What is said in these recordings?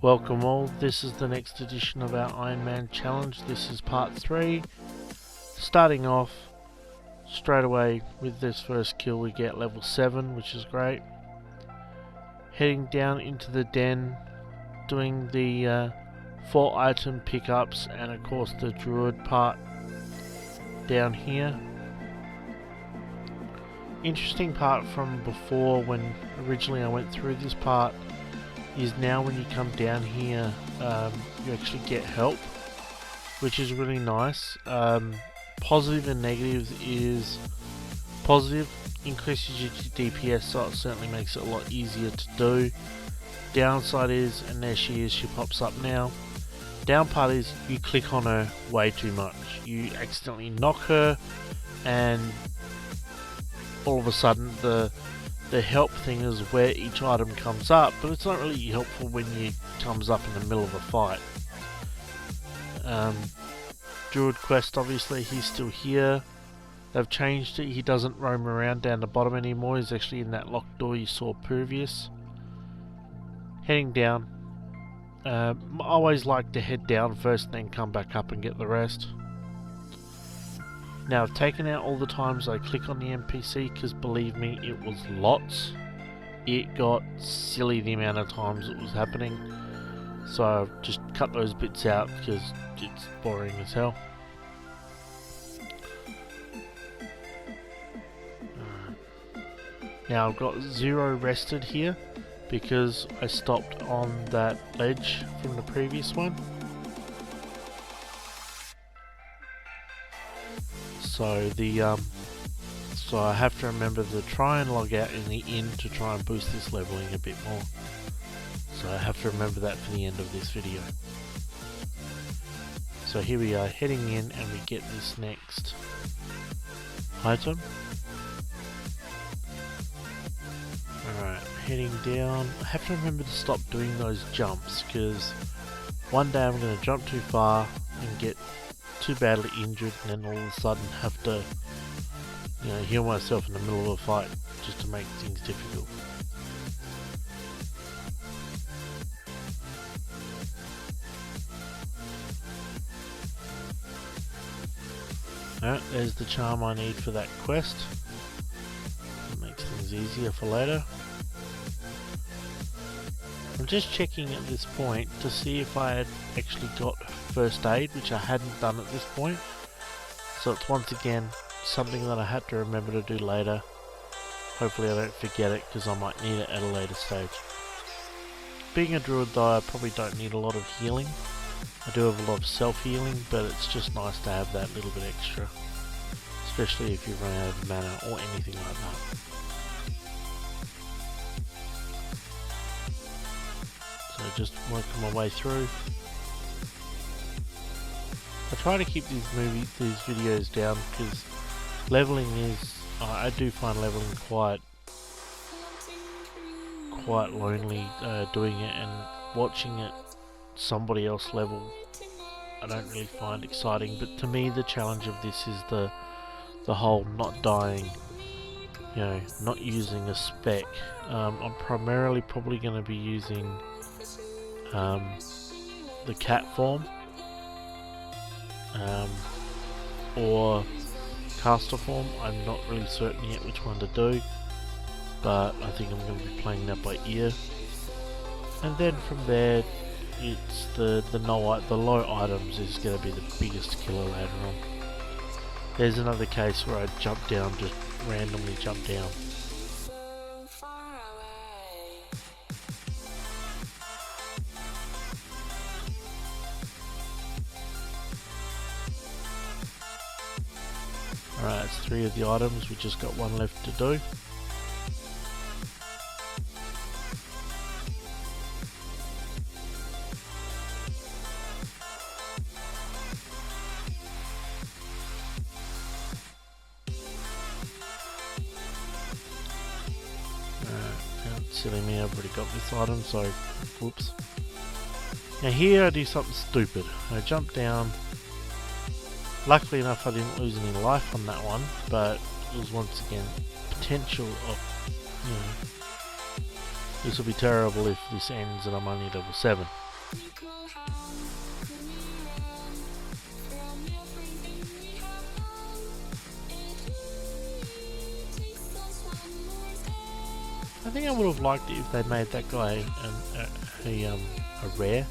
Welcome all, this is the next edition of our Iron Man challenge. This is part 3. Starting off straight away with this first kill, we get level 7, which is great. Heading down into the den, doing the 4 item pickups and of course the druid part down here. Interesting part from before, when originally I went through this part, is now when you come down here you actually get help, which is really nice. Positive and negatives is positive increases your DPS, so it certainly makes it a lot easier to do. Downside is, and there she is, she pops up now. Down part is you click on her way too much. You accidentally knock her and all of a sudden the help thing is where each item comes up, but it's not really helpful when it comes up in the middle of a fight. Druid quest, obviously he's still here. They've changed it, he doesn't roam around down the bottom anymore, he's actually in that locked door you saw previous. Heading down, I always like to head down first and then come back up and get the rest. Now I've taken out all the times I click on the NPC, because believe me, it was lots. It got silly the amount of times it was happening, so I've just cut those bits out because it's boring as hell. Now I've got 0 rested here because I stopped on that ledge from the previous one. So I have to remember to try and log out in the inn to try and boost this leveling a bit more. So I have to remember that for the end of this video. So here we are heading in and we get this next item. Alright, heading down. I have to remember to stop doing those jumps, because one day I'm going to jump too far and get too badly injured and then all of a sudden have to, heal myself in the middle of a fight just to make things difficult. Alright, there's the charm I need for that quest. It makes things easier for later. I'm just checking at this point to see if I had actually got first aid, which I hadn't done at this point. So it's once again something that I had to remember to do later. Hopefully I don't forget it, because I might need it at a later stage. Being a druid though, I probably don't need a lot of healing. I do have a lot of self-healing, but it's just nice to have that little bit extra. Especially if you run out of mana or anything like that. So just working my way through. I try to keep these videos down, because leveling is, I do find leveling quite lonely doing it, and watching it somebody else level I don't really find exciting. But to me the challenge of this is the whole not dying, not using a spec. I'm primarily probably going to be using the cat form or caster form. I'm not really certain yet which one to do, but I think I'm going to be playing that by ear. And then from there, it's the low items is going to be the biggest killer later on. There's another case where I jump down, just randomly jump down. Alright, it's 3 of the items, we just got 1 left to do. Silly me, I've already got this item, so whoops. Now here I do something stupid. I jump down. Luckily enough I didn't lose any life on that one, but it was once again potential of, this will be terrible if this ends and I'm only level 7. I think I would have liked it if they made that guy a rare.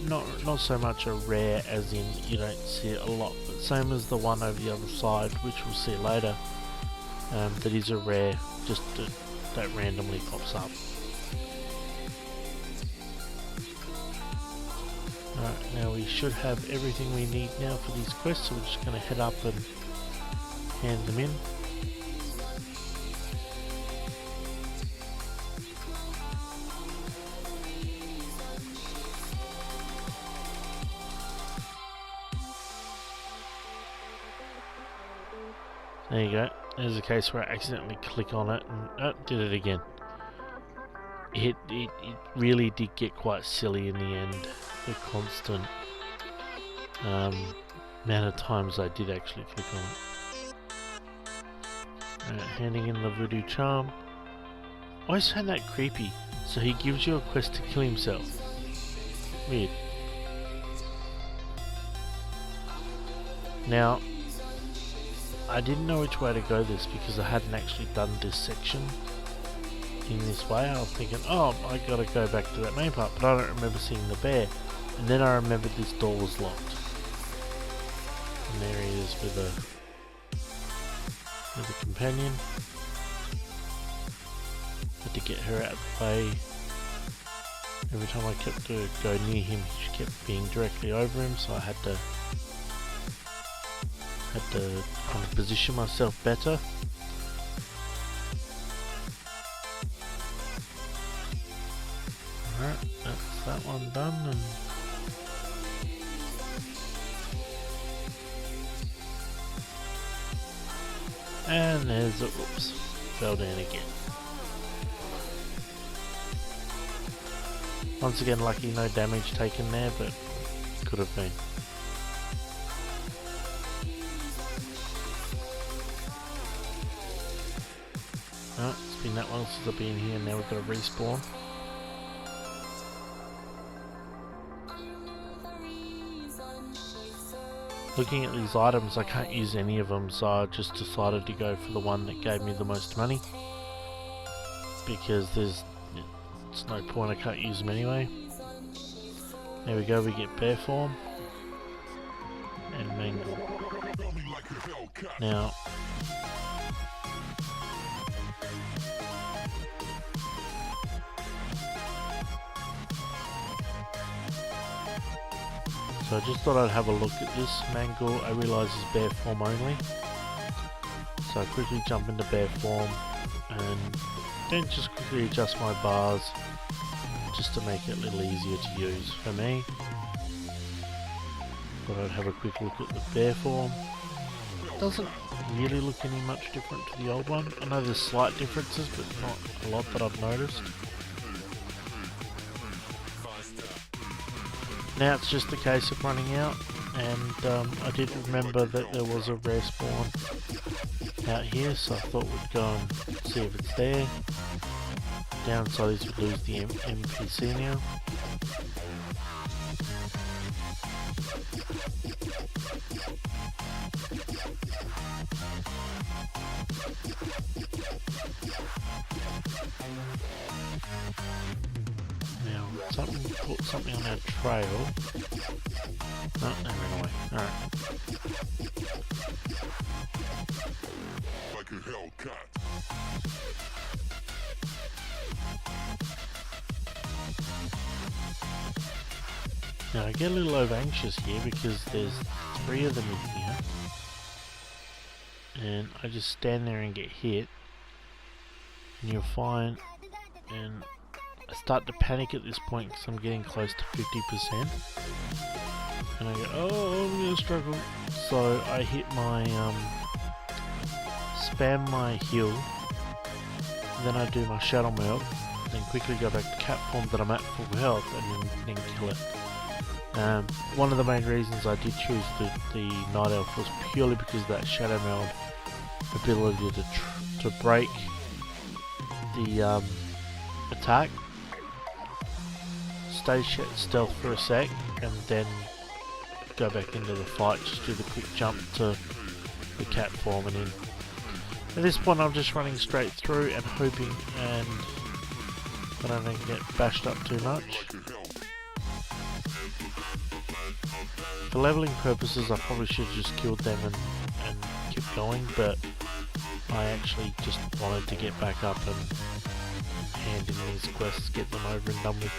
Not so much a rare as in you don't see it a lot, but same as the one over the other side, which we'll see later. That is a rare, just that randomly pops up. Alright, now we should have everything we need now for these quests, so we're just going to head up and hand them in. There you go. There's a case where I accidentally click on it and did it again. It really did get quite silly in the end. The constant amount of times I did actually click on it. Handing in the voodoo charm. I always found that creepy. So he gives you a quest to kill himself. Weird. Now, I didn't know which way to go this because I hadn't actually done this section in this way. I was thinking, oh, I gotta go back to that main part, but I don't remember seeing the bear. And then I remembered this door was locked. And there he is with a companion. Had to get her out of the way. Every time I kept to go near him, she kept being directly over him, so I had to kind of position myself better. Alright, that's that one done. And there's a, oops, fell down again. Once again, lucky no damage taken there, but could have been. Oh, it's been that long since I've been here, now we've got to respawn. Looking at these items, I can't use any of them, so I just decided to go for the one that gave me the most money. Because it's no point, I can't use them anyway. There we go, we get bear form. And mangle. Now, so I just thought I'd have a look at this. Mangle, I realise is bear form only. So I quickly jump into bear form and then just quickly adjust my bars just to make it a little easier to use for me. Thought I'd have a quick look at the bear form. Doesn't really look any much different to the old one. I know there's slight differences, but not a lot that I've noticed. Now it's just a case of running out, and I did remember that there was a rare spawn out here, so I thought we'd go and see if it's there. Downside is we lose the NPC now. Now, something caught something on our trail. No, they ran away. Alright. Like a hellcat. Now I get a little over anxious here because there's 3 of them in here. And I just stand there and get hit. And you'll find, and I start to panic at this point because I'm getting close to 50%. And I go, oh, I'm gonna struggle. So I hit my, spam my heal. Then I do my shadow melt. Then quickly go back to cat form that I'm at full health and then kill it. One of the main reasons I did choose the Night Elf was purely because of that shadow meld ability to break the attack, stay stealth for a sec and then go back into the fight. Just do the quick jump to the cat form, and in. At this point I'm just running straight through and hoping and that I don't get bashed up too much. For leveling purposes I probably should have just killed them and keep going, but I actually just wanted to get back up and hand in these quests, get them over and done with.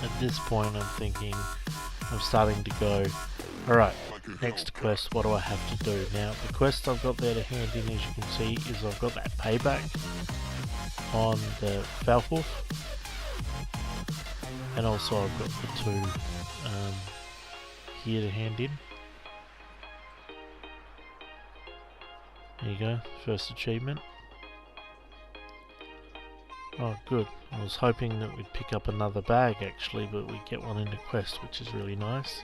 At this point I'm thinking, I'm starting to go, alright, next quest, what do I have to do? Now the quest I've got there to hand in, as you can see, is I've got that payback on the Falhoof, and also I've got the two here to hand in. There you go, first achievement. Oh good, I was hoping that we'd pick up another bag actually, but we get one in the quest, which is really nice.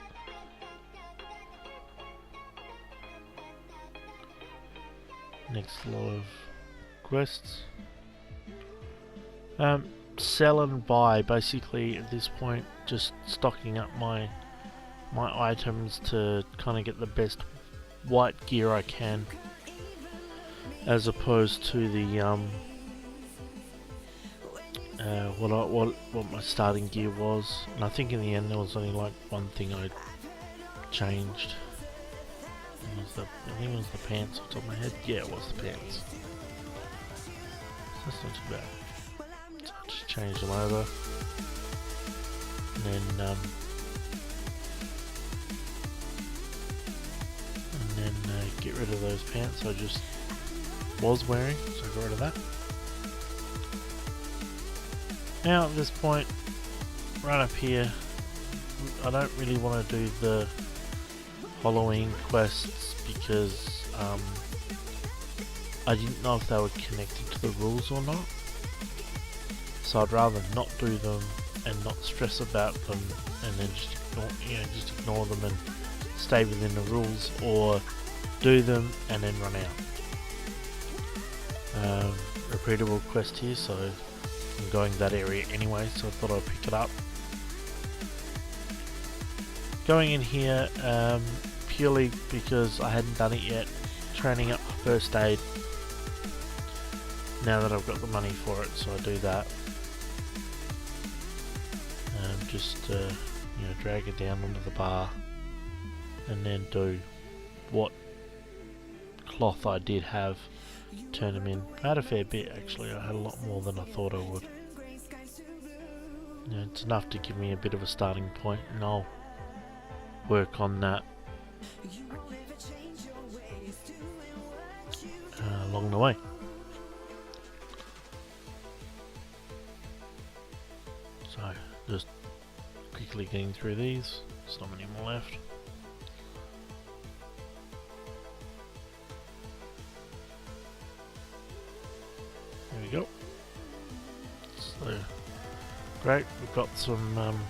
Next lot of quests. Sell and buy, basically at this point just stocking up my items to kind of get the best white gear I can, as opposed to the what my starting gear was. And I think in the end there was only like one thing I changed. I think it was the pants off the top of my head. Yeah, it was the pants. So that's not too bad. So I just changed them over. And then get rid of those pants I just was wearing, so I got rid of that. Now at this point, right up here, I don't really want to do the Halloween quests because I didn't know if they were connected to the rules or not, so I'd rather not do them and not stress about them, and then just ignore them and stay within the rules, or do them and then run out. Repeatable quest here, so I'm going that area anyway, so I thought I'd pick it up. Going in here purely because I hadn't done it yet, training up first aid now that I've got the money for it, so I do that. Just drag it down onto the bar and then do what cloth I did have, turn them in. I had a fair bit actually, I had a lot more than I thought I would. It's enough to give me a bit of a starting point, and I'll work on that along the way. So just quickly getting through these, there's not many more left. There we go. So great, we've got some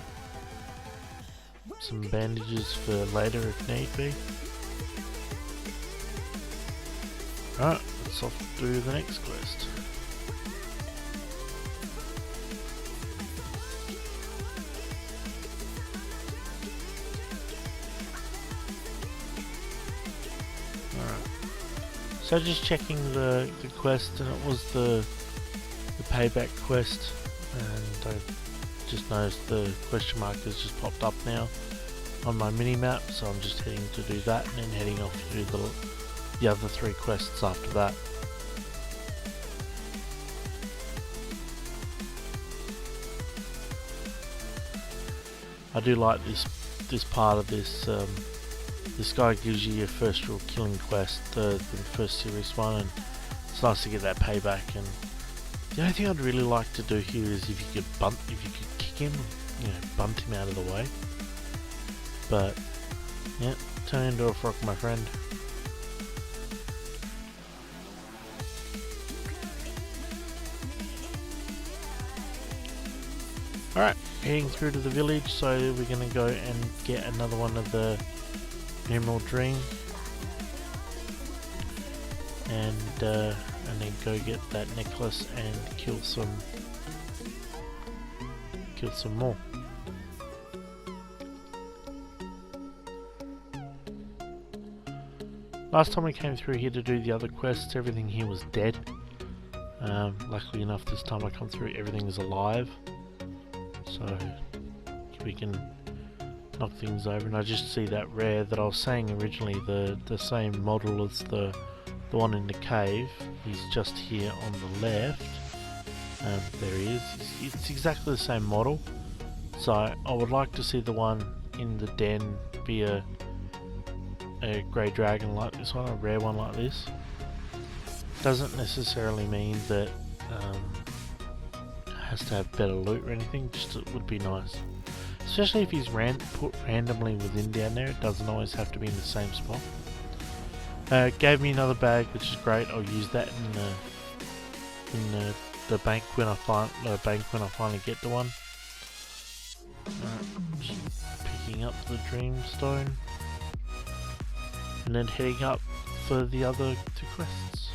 bandages for later if need be. Alright, let's off do the next quest. Alright, so just checking the quest, and it was the payback quest, and I just noticed the question mark has just popped up now on my mini map, so I'm just heading to do that and then heading off to do the other 3 quests after that. I do like this part of this. This guy gives you your first real killing quest, the first serious one, and it's nice to get that payback. And the only thing I'd really like to do here is if you could kick him, bunt him out of the way. But yeah, turn into a frog, my friend. Alright, heading through to the village, so we're going to go and get another one of the Emerald Dream, and then go get that necklace and kill some more. Last time we came through here to do the other quests, everything here was dead. Luckily enough, this time I come through, everything is alive, so we can knock things over. And I just see that rare that I was saying originally, the same model as the one in the cave. He's just here on the left. There he is. It's exactly the same model, so I would like to see the one in the den be a grey dragon like this one, a rare one like this. Doesn't necessarily mean that it has to have better loot or anything, just it would be nice. Especially if he's put randomly within down there, it doesn't always have to be in the same spot. Gave me another bag, which is great. I'll use that in the bank when I finally get to one. Just picking up the Dreamstone, and then heading up for the other two quests.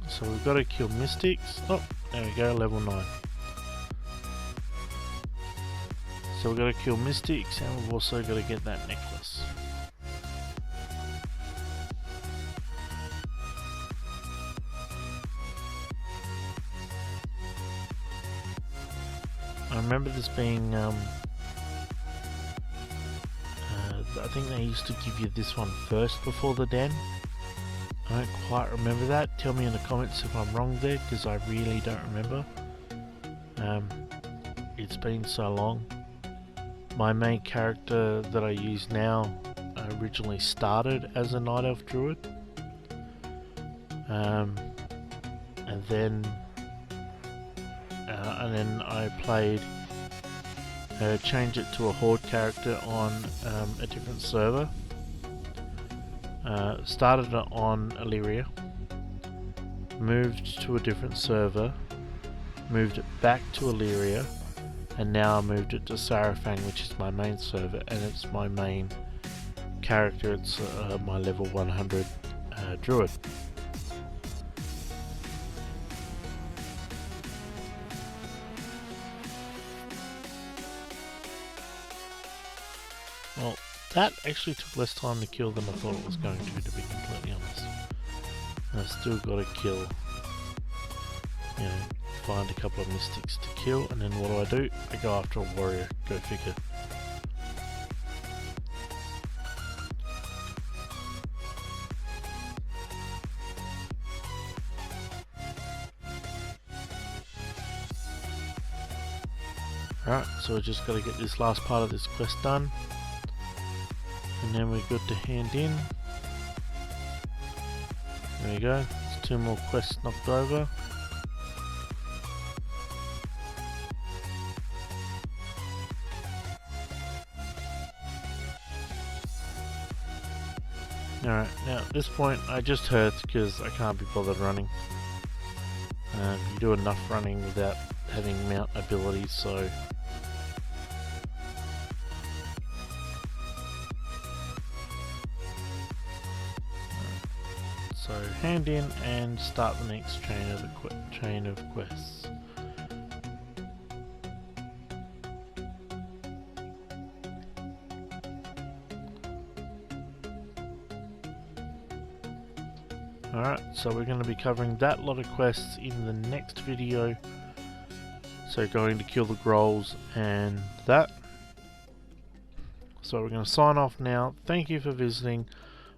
So we've got to kill Mystics. Oh, there we go, level 9. So we've got to kill Mystics, and we've also got to get that necklace. I remember this being, I think they used to give you this one first before the den. I don't quite remember that. Tell me in the comments if I'm wrong there, because I really don't remember. It's been so long. My main character that I use now originally started as a Night Elf Druid. And then I played, changed it to a Horde character on a different server. Started it on Illyria, moved to a different server, moved it back to Illyria, and now I moved it to Sarafang, which is my main server, and it's my main character. It's my level 100 Druid. Well, that actually took less time to kill than I thought it was going to be completely honest. And I've still got to kill, find a couple of Mystics to kill, and then what do? I go after a warrior, go figure. Alright, so we just got to get this last part of this quest done, and then we're good to hand in. There we go, there's 2 more quests knocked over. Alright, now at this point I just hurt because I can't be bothered running. You do enough running without having mount abilities, so hand in and start the next chain of quests. Alright, so we're going to be covering that lot of quests in the next video. So going to kill the Grolls and that. So we're going to sign off now. Thank you for visiting.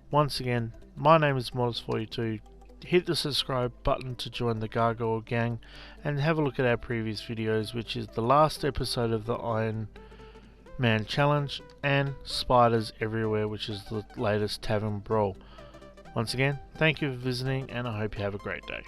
Once again, my name is Modest42. Hit the subscribe button to join the Gargoyle gang and have a look at our previous videos, which is the last episode of the Iron Man Challenge and Spiders Everywhere, which is the latest Tavern Brawl. Once again, thank you for visiting, and I hope you have a great day.